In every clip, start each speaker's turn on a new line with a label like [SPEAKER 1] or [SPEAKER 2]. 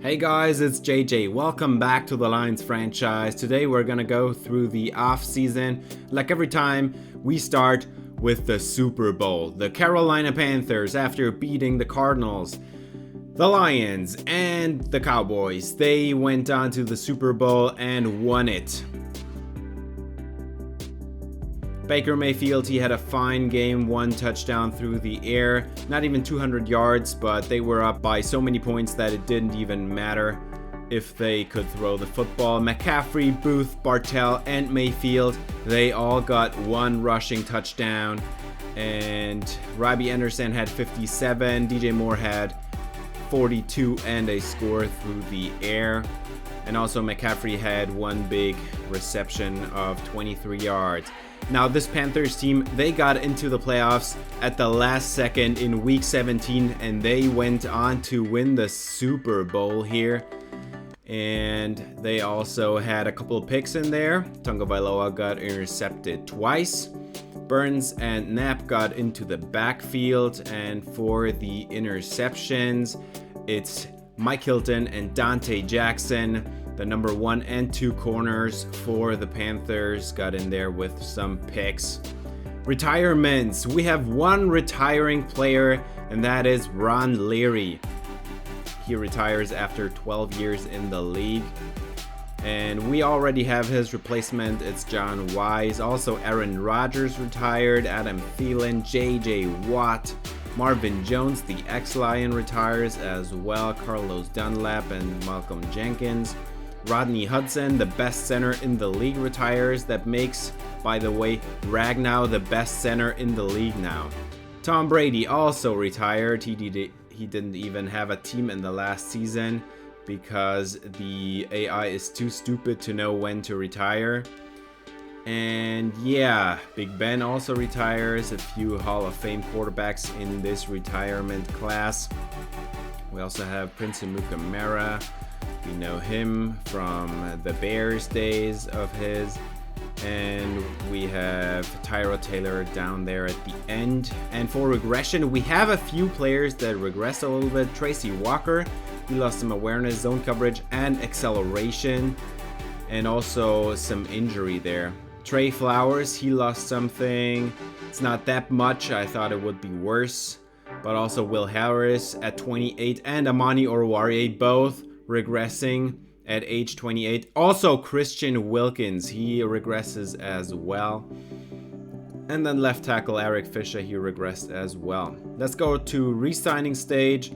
[SPEAKER 1] Hey guys, it's JJ. Welcome back to the Lions franchise. Today we're gonna go through the off season. Like every time, we start with the Super Bowl. The Carolina Panthers, after beating the Cardinals, the Lions, and the Cowboys, they went on to the Super Bowl and won it. Baker Mayfield, he had a fine game, 1 touchdown through the air, not even 200 yards, but they were up by so many points that it didn't even matter if they could throw the football. McCaffrey, Booth, Bartell, and Mayfield, they all got 1 rushing touchdown, and Robbie Anderson had 57, DJ Moore had 42 and a score through the air. And also McCaffrey had 1 big reception of 23 yards. Now this Panthers team, they got into the playoffs at the last second in week 17 and they went on to win the Super Bowl here. And they also had a couple of picks in there. Tonga Vailoa got intercepted twice. Burns and Knapp got into the backfield, and for the interceptions, it's Mike Hilton and Dante Jackson. The number 1 and 2 corners for the Panthers got in there with some picks. Retirements. We have 1 retiring player, and that is Ron Leary. He retires after 12 years in the league. And we already have his replacement. It's John Wise. Also, Aaron Rodgers retired. Adam Thielen, J.J. Watt. Marvin Jones, the ex-Lion, retires as well. Carlos Dunlap and Malcolm Jenkins. Rodney Hudson, the best center in the league, retires. That makes, by the way, Ragnow the best center in the league now. Tom Brady also retired. He didn't even have a team in the last season because the AI is too stupid to know when to retire. And yeah, Big Ben also retires. A few Hall of Fame quarterbacks in this retirement class. We also have Prince Amukamara. We know him from the Bears days of his. And we have Tyrod Taylor down there at the end. And for regression, we have a few players that regress a little bit. Tracy Walker, he lost some awareness, zone coverage, and acceleration. And also some injury there. Trey Flowers, he lost something. It's not that much. I thought it would be worse. But also Will Harris at 28 and Amani Oruwariye both regressing at age 28. Also Christian Wilkins, he regresses as well. And then left tackle Eric Fisher, he regressed as well. Let's go to re-signing stage.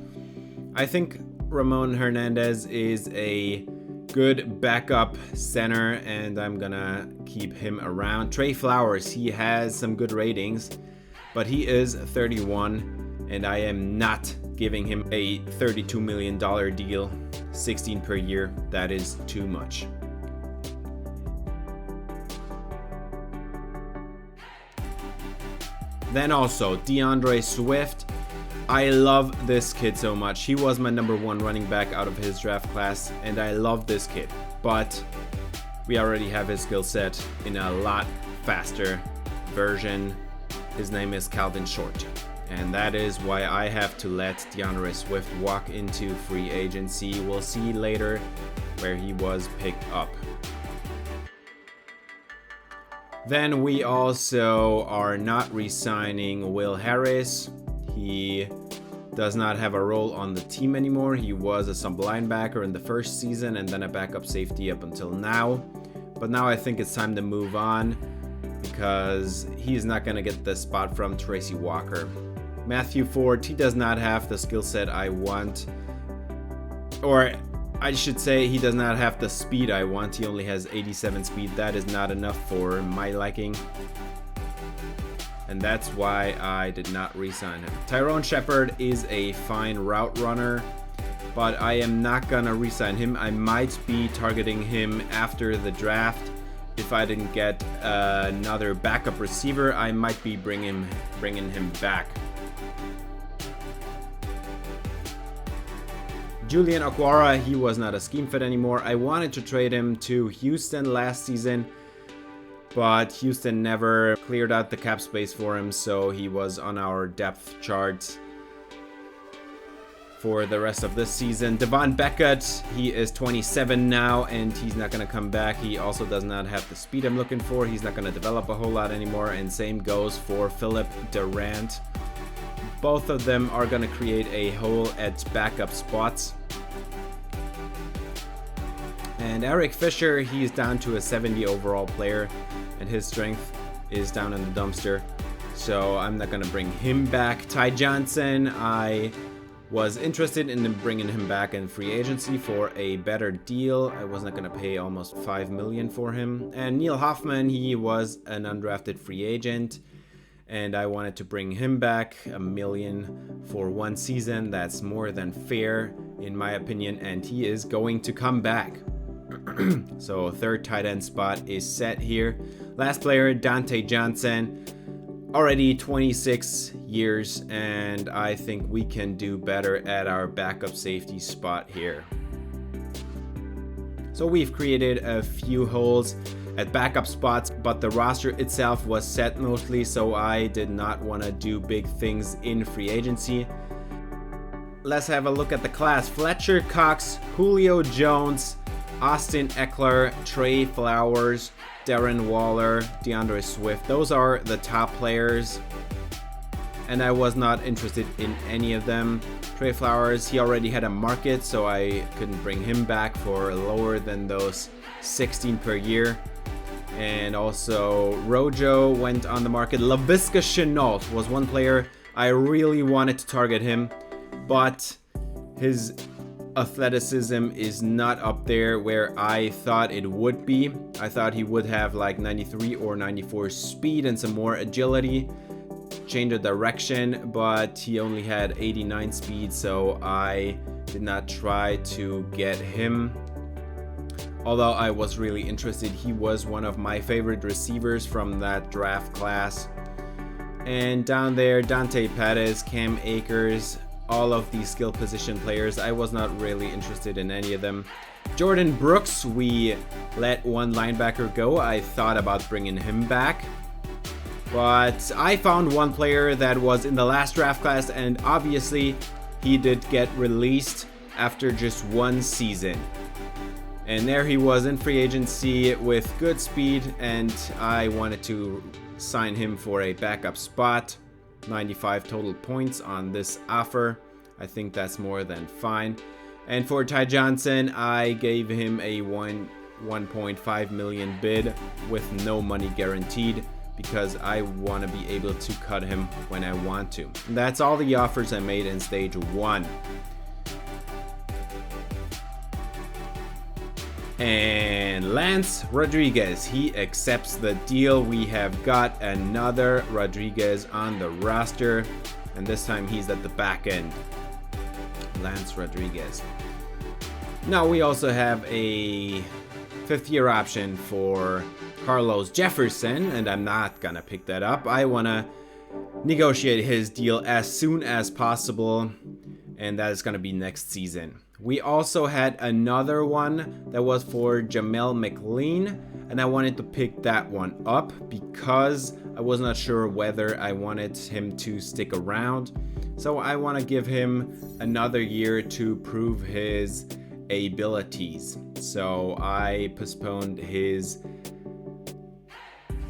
[SPEAKER 1] I think Ramon Hernandez is a good backup center and I'm gonna keep him around. Trey Flowers, he has some good ratings, but he is 31 and I am not giving him a $32 million deal. 16 per year, that is too much. Then also DeAndre Swift. I love this kid so much. He was my number 1 running back out of his draft class and I love this kid, but we already have his skill set in a lot faster version. His name is Calvin Short. And that is why I have to let DeAndre Swift walk into free agency. We'll see later where he was picked up. Then we also are not re-signing Will Harris. He does not have a role on the team anymore. He was a sub linebacker in the first season and then a backup safety up until now. But now I think it's time to move on because he's not going to get the spot from Tracy Walker. Matthew Ford, he does not have the skill set I want. Or I should say he does not have the speed I want. He only has 87 speed. That is not enough for my liking. And that's why I did not re-sign him. Tyrone Shepard is a fine route runner, but I am not gonna re-sign him. I might be targeting him after the draft. If I didn't get another backup receiver, I might be bringing him back. Julian Okwara, he was not a scheme fit anymore. I wanted to trade him to Houston last season, but Houston never cleared out the cap space for him, so he was on our depth charts. for the rest of this season. Devon Beckett, he is 27 now, and he's not going to come back. He also does not have the speed I'm looking for. He's not going to develop a whole lot anymore, and same goes for Philip Durant. Both of them are going to create a hole at backup spots. And Eric Fisher, he's down to a 70 overall player, and his strength is down in the dumpster. So I'm not going to bring him back. Ty Johnson, I was interested in bringing him back in free agency for a better deal. I was not going to pay almost $5 million for him. And Neil Hoffman, he was an undrafted free agent, and I wanted to bring him back. $1 million for 1 season. That's more than fair in my opinion, and he is going to come back. So third tight end spot is set here. Last player, Dante Johnson. Already 26 years, and I think we can do better at our backup safety spot here. So we've created a few holes at backup spots, but the roster itself was set mostly, so I did not want to do big things in free agency. Let's have a look at the class. Fletcher Cox, Julio Jones, Austin Eckler, Trey Flowers, Darren Waller, DeAndre Swift. Those are the top players, and I was not interested in any of them. Trey Flowers, he already had a market, so I couldn't bring him back for lower than those 16 per year. And also Rojo went on the market. Laviska Shenault was one player I really wanted to target him, but his athleticism is not up there where I thought it would be. I thought he would have like 93 or 94 speed and some more agility, change of direction, but he only had 89 speed, so I did not try to get him. Although I was really interested, he was one of my favorite receivers from that draft class. And down there, Dante Pettis, Cam Akers, all of these skill position players, I was not really interested in any of them. Jordan Brooks, we let one linebacker go. I thought about bringing him back, but I found one player that was in the last draft class, and obviously he did get released after just 1 season. And there he was in free agency with good speed, and I wanted to sign him for a backup spot. 95 total points on this offer. I think that's more than fine. And for Ty Johnson, I gave him a 1.5 million bid with no money guaranteed, because I want to be able to cut him when I want to. And that's all the offers I made in stage 1. And Lance Rodriguez, he accepts the deal. We have got another Rodriguez on the roster, and this time he's at the back end. Lance Rodriguez. Now we also have a 5th-year option for Carlos Jefferson, and I'm not gonna pick that up. I wanna negotiate his deal as soon as possible, and that is gonna be next season. We also had another one that was for Jamel McLean, and I wanted to pick that one up because I was not sure whether I wanted him to stick around. So I want to give him another year to prove his abilities. So I postponed his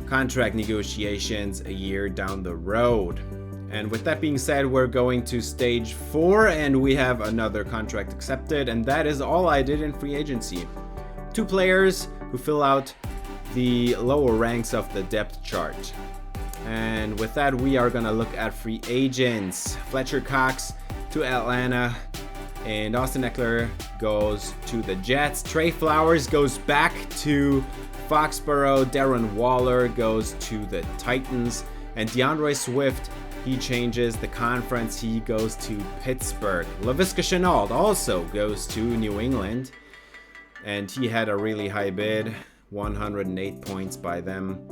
[SPEAKER 1] contract negotiations a year down the road. And with that being said, we're going to stage 4, and we have another contract accepted, and that is all I did in free agency. 2 players who fill out the lower ranks of the depth chart. And with that, we are gonna look at free agents. Fletcher Cox to Atlanta, and Austin Eckler goes to the Jets. Trey Flowers goes back to Foxborough. Darren Waller goes to the Titans, and DeAndre Swift, he changes the conference. He goes to Pittsburgh. Laviska Shenault also goes to New England, and he had a really high bid, 108 points by them.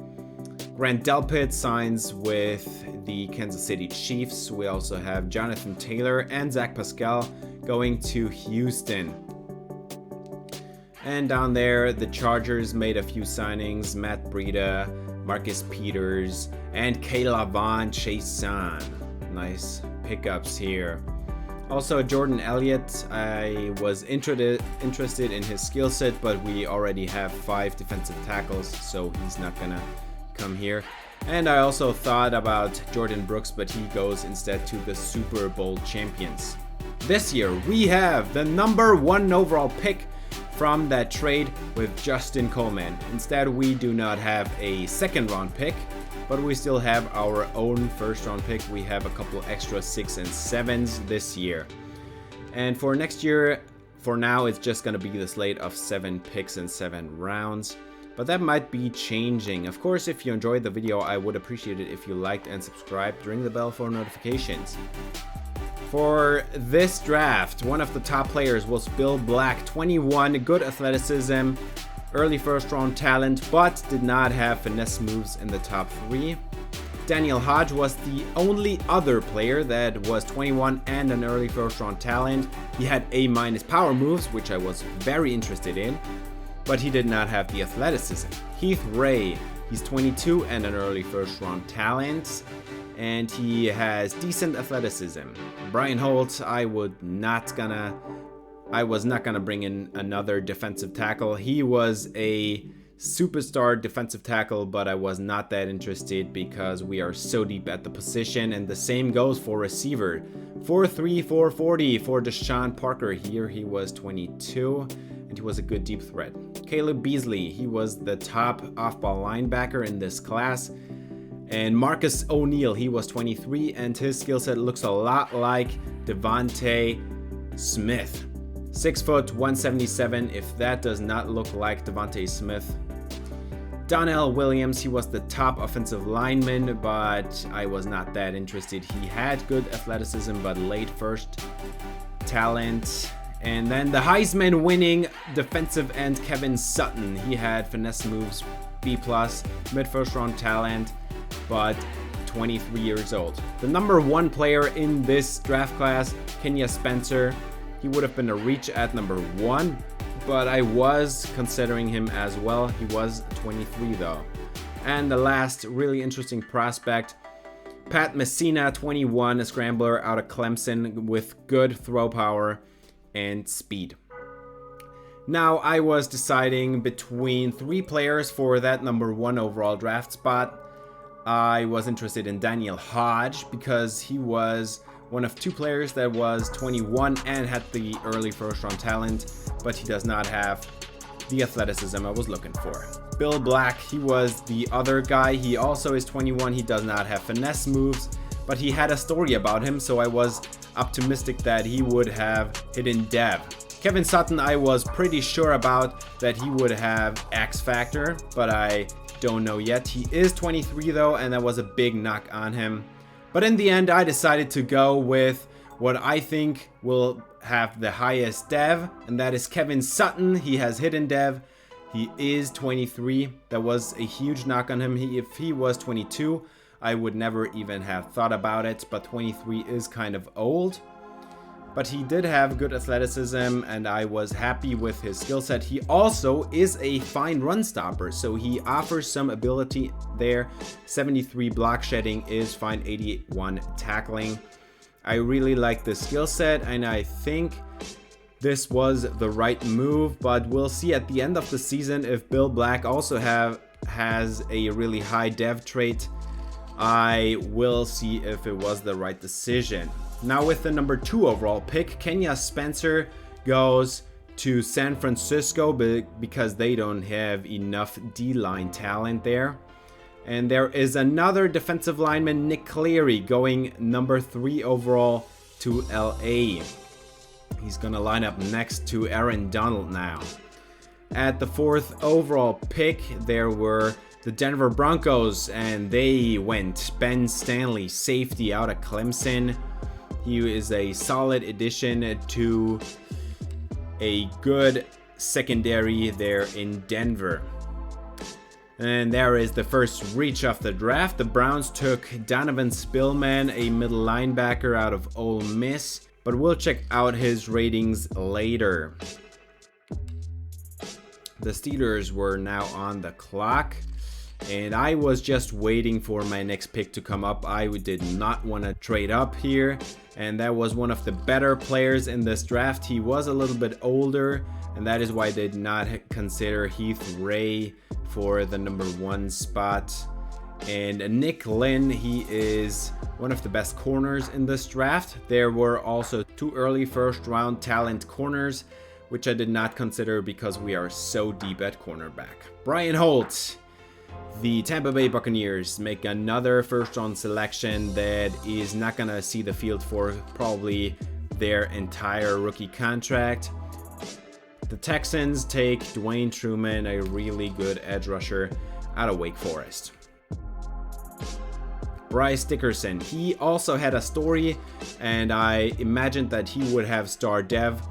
[SPEAKER 1] Grant Delpit signs with the Kansas City Chiefs. We also have Jonathan Taylor and Zach Pascal going to Houston. And down there, the Chargers made a few signings. Matt Breida, Marcus Peters, and Kayla Von Chason. Nice pickups here. Also, Jordan Elliott, I was interested in his skill set, but we already have 5 defensive tackles, so he's not gonna come here. And I also thought about Jordan Brooks, but he goes instead to the Super Bowl champions. This year, we have the number 1 overall pick from that trade with Justin Coleman. Instead, we do not have a second round pick, but we still have our own first round pick. We have a couple extra 6 and 7s this year. And for next year, for now, it's just going to be the slate of 7 picks and 7 rounds. But that might be changing. Of course, if you enjoyed the video, I would appreciate it if you liked and subscribed. Ring the bell for notifications. For this draft, one of the top players was Bill Black, 21, good athleticism, early first round talent, but did not have finesse moves in the top 3. Daniel Hodge was the only other player that was 21 and an early first round talent. He had A- power moves, which I was very interested in, but he did not have the athleticism. Heath Ray, he's 22 and an early first round talent, and he has decent athleticism. Brian Holt, I was not gonna bring in another defensive tackle. He was a superstar defensive tackle, but I was not that interested because we are so deep at the position, and the same goes for receiver. 4'3", 440 for Deshaun Parker. Here he was 22, and he was a good deep threat. Caleb Beasley, he was the top off-ball linebacker in this class. And Marcus O'Neal, he was 23, and his skill set looks a lot like Devontae Smith. 6 foot, 177. If that does not look like Devontae Smith. Donnell Williams, he was the top offensive lineman, but I was not that interested. He had good athleticism, but late first talent. And then the Heisman winning defensive end Kevin Sutton. He had finesse moves, B+, mid first round talent, but 23 years old. The number 1 player in this draft class, Kenya Spencer. He would have been a reach at number 1, but I was considering him as well. He was 23 though. And the last really interesting prospect, Pat Messina, 21, a scrambler out of Clemson with good throw power and speed. Now I was deciding between 3 players for that number 1 overall draft spot. I was interested in Daniel Hodge because he was one of 2 players that was 21 and had the early first round talent, but he does not have the athleticism I was looking for. Bill Black, he was the other guy. He also is 21. He does not have finesse moves, but he had a story about him, so I was optimistic that he would have hidden dev. Kevin Sutton, I was pretty sure about that he would have X factor, but I don't know yet. He is 23 though, and that was a big knock on him. But in the end, I decided to go with what I think will have the highest dev, and that is Kevin Sutton. He has hidden dev. He is 23. That was a huge knock on him. If he was 22, I would never even have thought about it, but 23 is kind of old. But he did have good athleticism, and I was happy with his skill set. He also is a fine run stopper, so he offers some ability there. 73 block shedding is fine, 81 tackling. I really like the skill set, and I think this was the right move, but we'll see at the end of the season if Bill Black also has a really high dev trait. I will see if it was the right decision. Now with the number 2 overall pick, Kenya Spencer goes to San Francisco because they don't have enough D-line talent there. And there is another defensive lineman, Nick Cleary, going number 3 overall to LA. He's gonna line up next to Aaron Donald now. At the 4th overall pick, there were the Denver Broncos, and they went Ben Stanley, safety out of Clemson. He is a solid addition to a good secondary there in Denver. And there is the first reach of the draft. The Browns took Donovan Spillman, a middle linebacker out of Ole Miss, but we'll check out his ratings later. The Steelers were now on the clock, And I was just waiting for my next pick to come up. I did not want to trade up here. And that was one of the better players in this draft. He was a little bit older, and that is why I did not consider Heath Ray for the number 1 spot. And Nick Lynn, he is one of the best corners in this draft. There were also 2 early first round talent corners, which I did not consider because we are so deep at cornerback. Brian Holt. The Tampa Bay Buccaneers make another first round selection that is not going to see the field for probably their entire rookie contract. The Texans take Dwayne Truman, a really good edge rusher out of Wake Forest. Bryce Dickerson, he also had a story, and I imagined that he would have star dev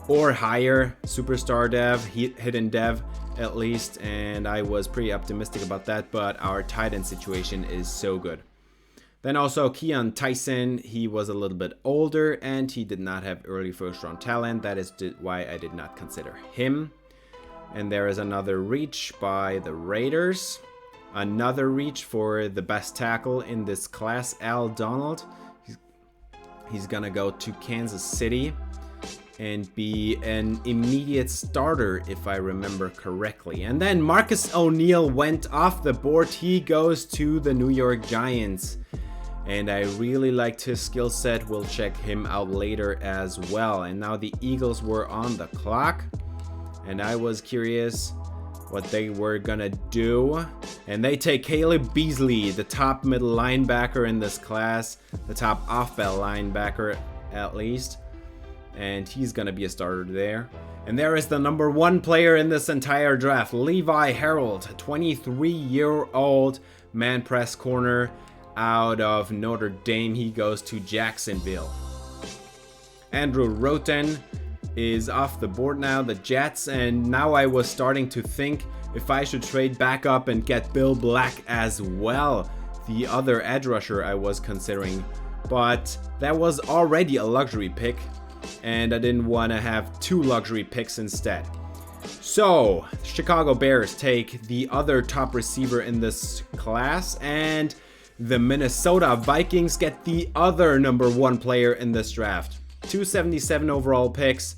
[SPEAKER 1] or higher, superstar dev, hidden dev at least, and I was pretty optimistic about that, but our tight end situation is so good. Then also Keon Tyson, he was a little bit older and he did not have early first round talent. That is why I did not consider him. And there is another reach by the Raiders. Another reach for the best tackle in this class, Al Donald. He's gonna go to Kansas City and be an immediate starter, if I remember correctly. And then Marcus O'Neal went off the board. He goes to the New York Giants. And I really liked his skill set. We'll check him out later as well. And now the Eagles were on the clock. And I was curious what they were gonna do. And they take Caleb Beasley, the top middle linebacker in this class. The top off-ball linebacker, at least. And he's going to be a starter there. And there is the number 1 player in this entire draft, Levi Harold, 23-year-old man press corner out of Notre Dame. He goes to Jacksonville. Andrew Roten is off the board now, the Jets, and now I was starting to think if I should trade back up and get Bill Black as well, the other edge rusher I was considering. But that was already a luxury pick, and I didn't want to have 2 luxury picks instead. So, Chicago Bears take the other top receiver in this class, and the Minnesota Vikings get the other number 1 player in this draft. 277 overall picks,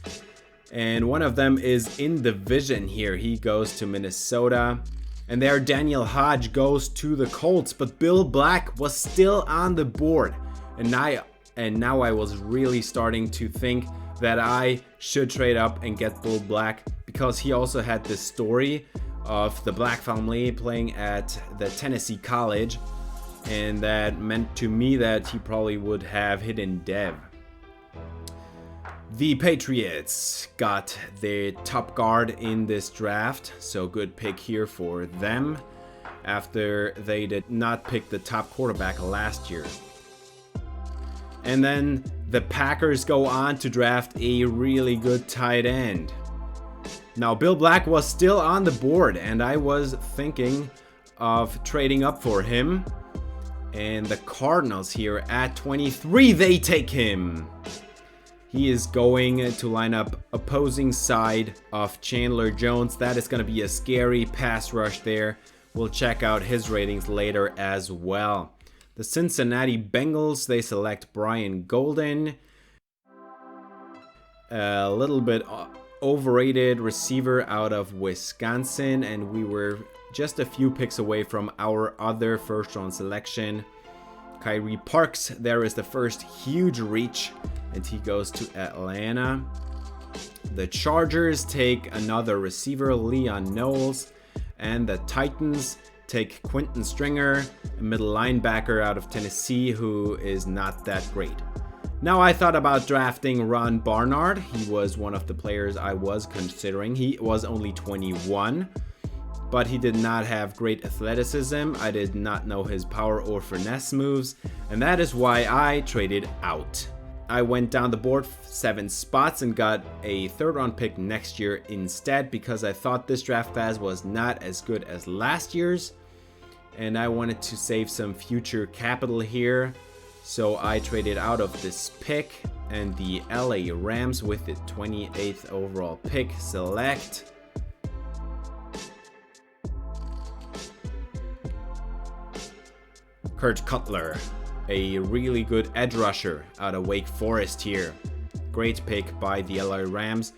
[SPEAKER 1] and one of them is in division here. He goes to Minnesota. And there Daniel Hodge goes to the Colts, but Bill Black was still on the board. And now I was really starting to think that I should trade up and get Bill Black, because he also had this story of the Black family playing at the Tennessee College, and that meant to me that he probably would have hidden dev. The Patriots got their top guard in this draft, so good pick here for them after they did not pick the top quarterback last year. And then the Packers go on to draft a really good tight end. Now, Bill Black was still on the board, and I was thinking of trading up for him. And the Cardinals here at 23, they take him. He is going to line up opposing side of Chandler Jones. That is going to be a scary pass rush there. We'll check out his ratings later as well. The Cincinnati Bengals, they select Brian Golden. A little bit overrated receiver out of Wisconsin, and we were just a few picks away from our other first round selection. Kyrie Parks, there is the first huge reach, and he goes to Atlanta. The Chargers take another receiver, Leon Knowles, and the Titans take Quentin Stringer, a middle linebacker out of Tennessee who is not that great. Now I thought about drafting Ron Barnard. He was one of the players I was considering. He was only 21, but he did not have great athleticism. I did not know his power or finesse moves, and that is why I traded out. I went down the board 7 spots and got a 3rd round pick next year instead, because I thought this draft class was not as good as last year's, and I wanted to save some future capital here. So I traded out of this pick, and the LA Rams with the 28th overall pick select Kurt Cutler, a really good edge rusher out of Wake Forest here. Great pick by the LA Rams.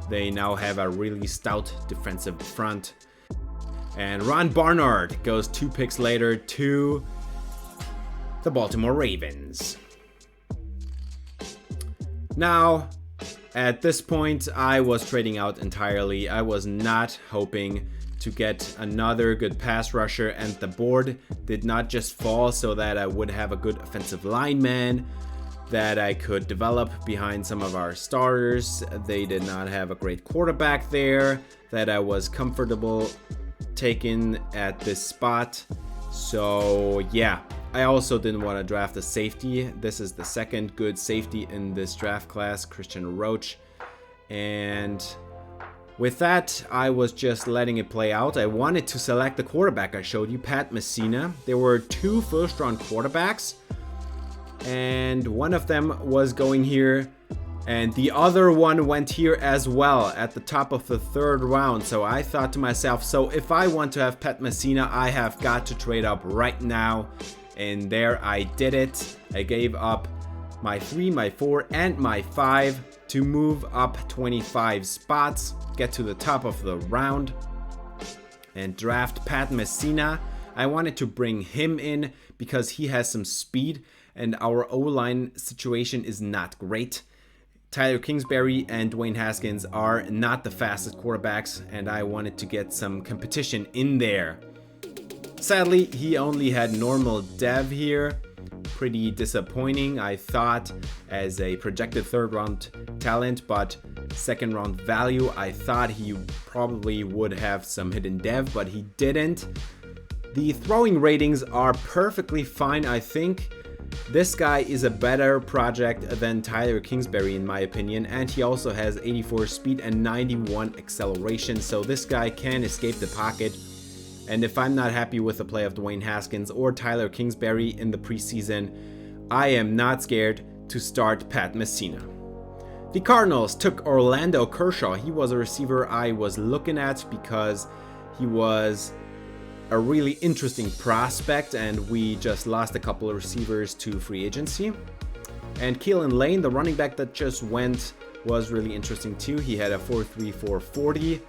[SPEAKER 1] They now have a really stout defensive front. And Ron Barnard goes 2 picks later to the Baltimore Ravens. Now, at this point, I was trading out entirely. I was not hoping to get another good pass rusher, and the board did not just fall so that I would have a good offensive lineman that I could develop behind some of our starters. They did not have a great quarterback there that I was comfortable taking at this spot. So yeah, I also didn't want to draft a safety. This is the second good safety in this draft class, Christian Roach. And with that, I was just letting it play out. I wanted to select the quarterback I showed you, Pat Messina. There were 2 first-round quarterbacks, and one of them was going here, and the other one went here as well at the top of the 3rd round. So I thought to myself, so if I want to have Pat Messina, I have got to trade up right now. And there I did it. I gave up my 3, my 4, and my 5 to move up 25 spots, get to the top of the round, and draft Pat Messina. I wanted to bring him in because he has some speed, and our O-line situation is not great. Tyler Kingsbury and Dwayne Haskins are not the fastest quarterbacks, and I wanted to get some competition in there. Sadly, he only had normal dev here. Pretty disappointing, I thought, as a projected 3rd round talent, but 2nd round value. I thought he probably would have some hidden dev, but he didn't. The throwing ratings are perfectly fine, I think. This guy is a better project than Tyler Kingsbury in my opinion, and he also has 84 speed and 91 acceleration, so this guy can escape the pocket. And if I'm not happy with the play of Dwayne Haskins or Tyler Kingsbury in the preseason, I am not scared to start Pat Messina. The Cardinals took Orlando Kershaw. He was a receiver I was looking at because he was a really interesting prospect, and we just lost a couple of receivers to free agency. And Keelan Lane, the running back that just went, was really interesting too. He had a 4.34 40.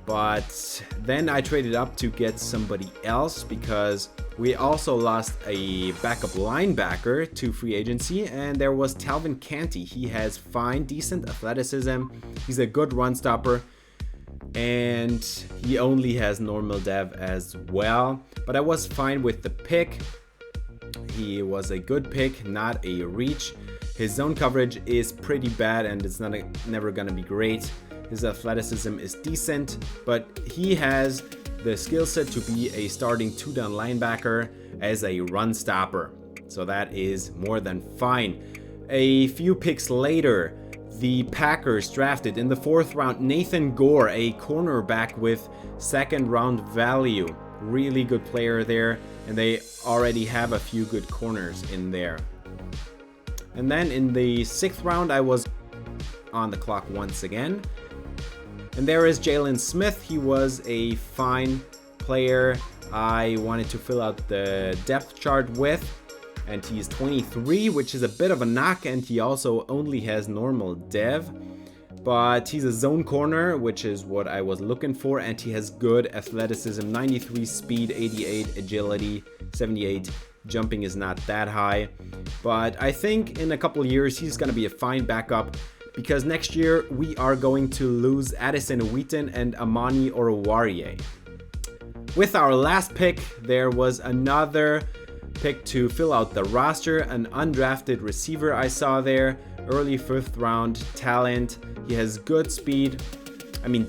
[SPEAKER 1] But then I traded up to get somebody else because we also lost a backup linebacker to free agency, and there was Talvin Canty. He has fine, decent athleticism. He's a good run stopper, and he only has normal dev as well. But I was fine with the pick. He was a good pick, not a reach. His zone coverage is pretty bad, and it's never gonna be great. His athleticism is decent, but he has the skill set to be a starting 2-down linebacker as a run stopper. So that is more than fine. A few picks later, the Packers drafted in the 4th round Nathan Gore, a cornerback with 2nd round value. Really good player there, and they already have a few good corners in there. And then in the 6th round, I was on the clock once again. And there is Jalen Smith. He was a fine player I wanted to fill out the depth chart with. And he's 23, which is a bit of a knock, and he also only has normal dev. But he's a zone corner, which is what I was looking for, and he has good athleticism, 93 speed, 88 agility, 78 jumping is not that high. But I think in a couple of years he's going to be a fine backup, because next year we are going to lose Addison Wheaton and Amani Oruwariye. With our last pick, there was another pick to fill out the roster, an undrafted receiver I saw there, early 5th round talent. He has good speed,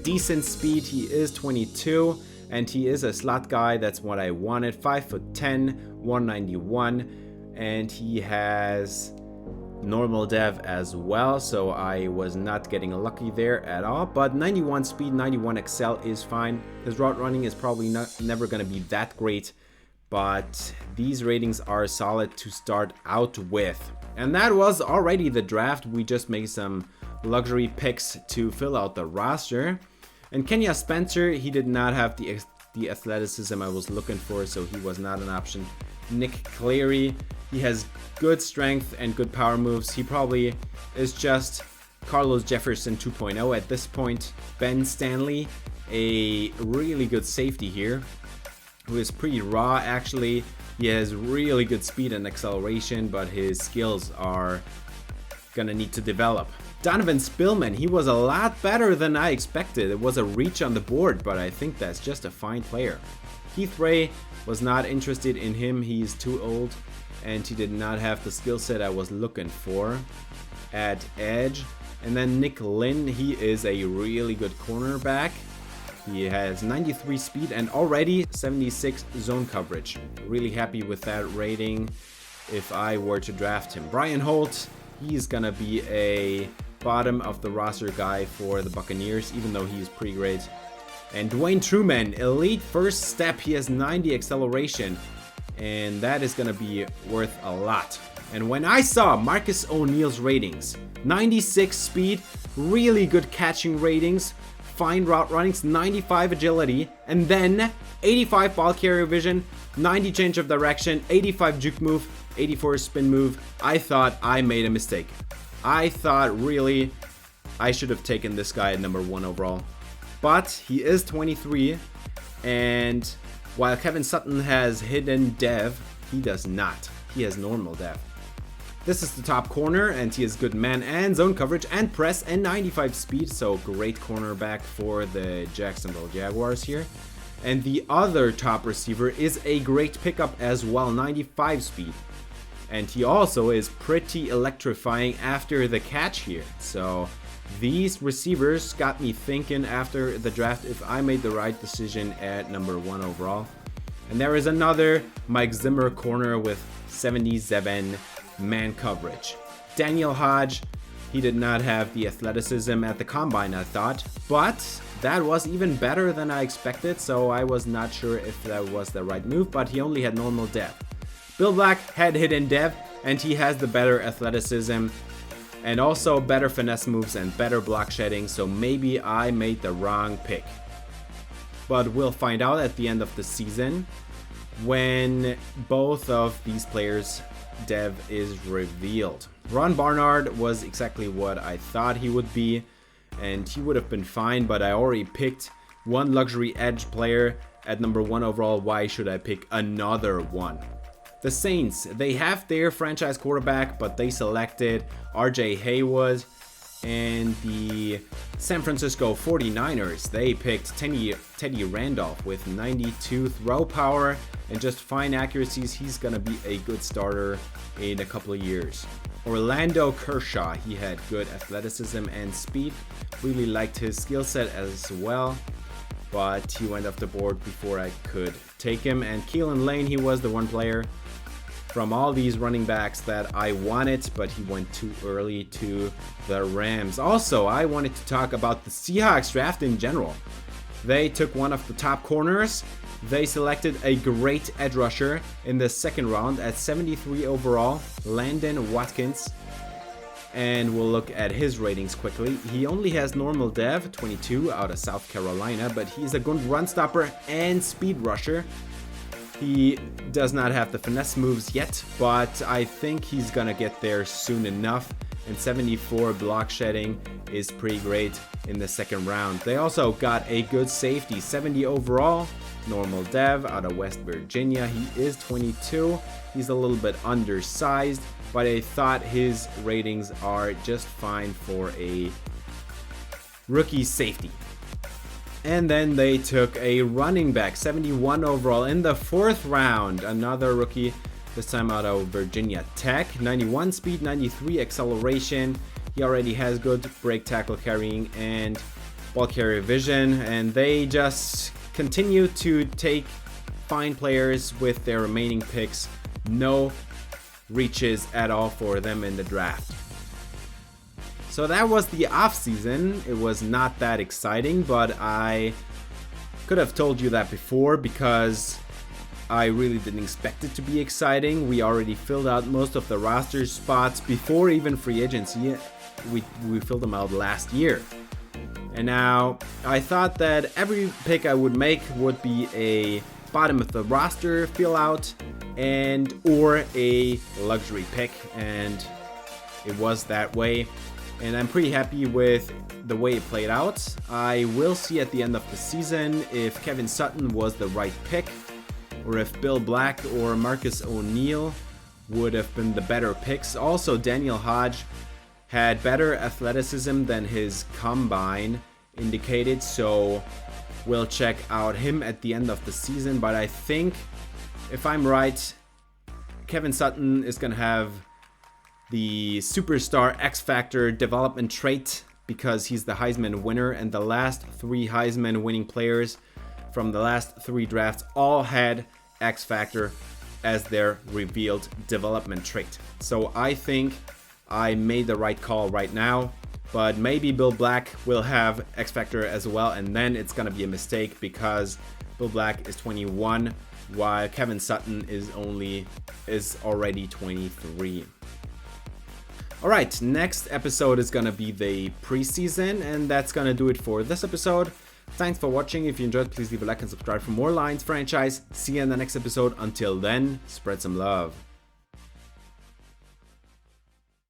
[SPEAKER 1] decent speed. He is 22 and he is a slot guy. That's what I wanted. 5'10", 191, and he has normal dev as well, so I was not getting lucky there at all. But 91 speed, 91 excel is fine. His route running is probably never going to be that great, but these ratings are solid to start out with. And that was already the draft. We just made some luxury picks to fill out the roster. And Kenya Spencer, he did not have the athleticism I was looking for, so he was not an option. Nick Cleary. He has good strength and good power moves. He probably is just Carlos Jefferson 2.0 at this point. Ben Stanley, a really good safety here, who is pretty raw actually. He has really good speed and acceleration, but his skills are gonna need to develop. Donovan Spillman, he was a lot better than I expected. It was a reach on the board, but I think that's just a fine player. Keith Ray was not interested in him. He's too old and he did not have the skill set I was looking for at edge. And then Nick Lynn, he is a really good cornerback. He has 93 speed and already 76 zone coverage. Really happy with that rating if I were to draft him. Brian Holt, he's gonna be a bottom of the roster guy for the Buccaneers, even though he's pretty great. And Dwayne Truman, elite first step. He has 90 acceleration, and that is gonna be worth a lot. And when I saw Marcus O'Neal's ratings, 96 speed, really good catching ratings, fine route runnings, 95 agility, and then 85 ball carrier vision, 90 change of direction, 85 juke move, 84 spin move, I thought I made a mistake. I thought really I should have taken this guy at number 1 overall. But he is 23, and while Kevin Sutton has hidden dev, he does not. He has normal dev. This is the top corner, and he has good man and zone coverage and press and 95 speed, so great cornerback for the Jacksonville Jaguars here. And the other top receiver is a great pickup as well, 95 speed. And he also is pretty electrifying after the catch here. So these receivers got me thinking after the draft if I made the right decision at number 1 overall. And there is another Mike Zimmer corner with 77 man coverage. Daniel Hodge, he did not have the athleticism at the combine, I thought, but that was even better than I expected, so I was not sure if that was the right move, but he only had normal dev. Bill Black had hidden dev, and he has the better athleticism and also better finesse moves and better block shedding, so maybe I made the wrong pick. But we'll find out at the end of the season when both of these players' dev is revealed. Ron Barnard was exactly what I thought he would be, and he would have been fine, but I already picked one luxury edge player at number 1 overall. Why should I pick another one? The Saints, they have their franchise quarterback, but they selected RJ Haywood. And the San Francisco 49ers, they picked Teddy Randolph with 92 throw power and just fine accuracies. He's gonna be a good starter in a couple of years. Orlando Kershaw, he had good athleticism and speed. Really liked his skill set as well, but he went off the board before I could take him. And Keelan Lane, he was the one player from all these running backs that I wanted, but he went too early to the Rams. Also, I wanted to talk about the Seahawks draft in general. They took one of the top corners. They selected a great edge rusher in the second round at 73 overall, Landon Watkins. And we'll look at his ratings quickly. He only has normal dev, 22 out of South Carolina, but he's a good run stopper and speed rusher. He does not have the finesse moves yet, but I think he's gonna get there soon enough. And 74 block shedding is pretty great in the second round. They also got a good safety, 70 overall, normal dev out of West Virginia. He is 22. He's a little bit undersized, but I thought his ratings are just fine for a rookie safety. And then they took a running back, 71 overall in the 4th round. Another rookie, this time out of Virginia Tech. 91 speed, 93 acceleration. He already has good break tackle carrying and ball carrier vision. And they just continue to take fine players with their remaining picks. No reaches at all for them in the draft. So that was the offseason. It was not that exciting, but I could have told you that before because I really didn't expect it to be exciting. We already filled out most of the roster spots before even free agency. We filled them out last year. And now I thought that every pick I would make would be a bottom of the roster fill out, and or a luxury pick, and it was that way. And I'm pretty happy with the way it played out. I will see at the end of the season if Kevin Sutton was the right pick, or if Bill Black or Marcus O'Neal would have been the better picks. Also, Daniel Hodge had better athleticism than his combine indicated, so we'll check out him at the end of the season. But I think, if I'm right, Kevin Sutton is going to have the superstar X-Factor development trait because he's the Heisman winner, and the last 3 Heisman winning players from the last 3 drafts all had X-Factor as their revealed development trait. So I think I made the right call right now, but maybe Bill Black will have X-Factor as well, and then it's gonna be a mistake because Bill Black is 21 while Kevin Sutton is already 23. Alright, next episode is gonna be the preseason, and that's gonna do it for this episode. Thanks for watching. If you enjoyed, please leave a like and subscribe for more Lions franchise. See you in the next episode. Until then, spread some love.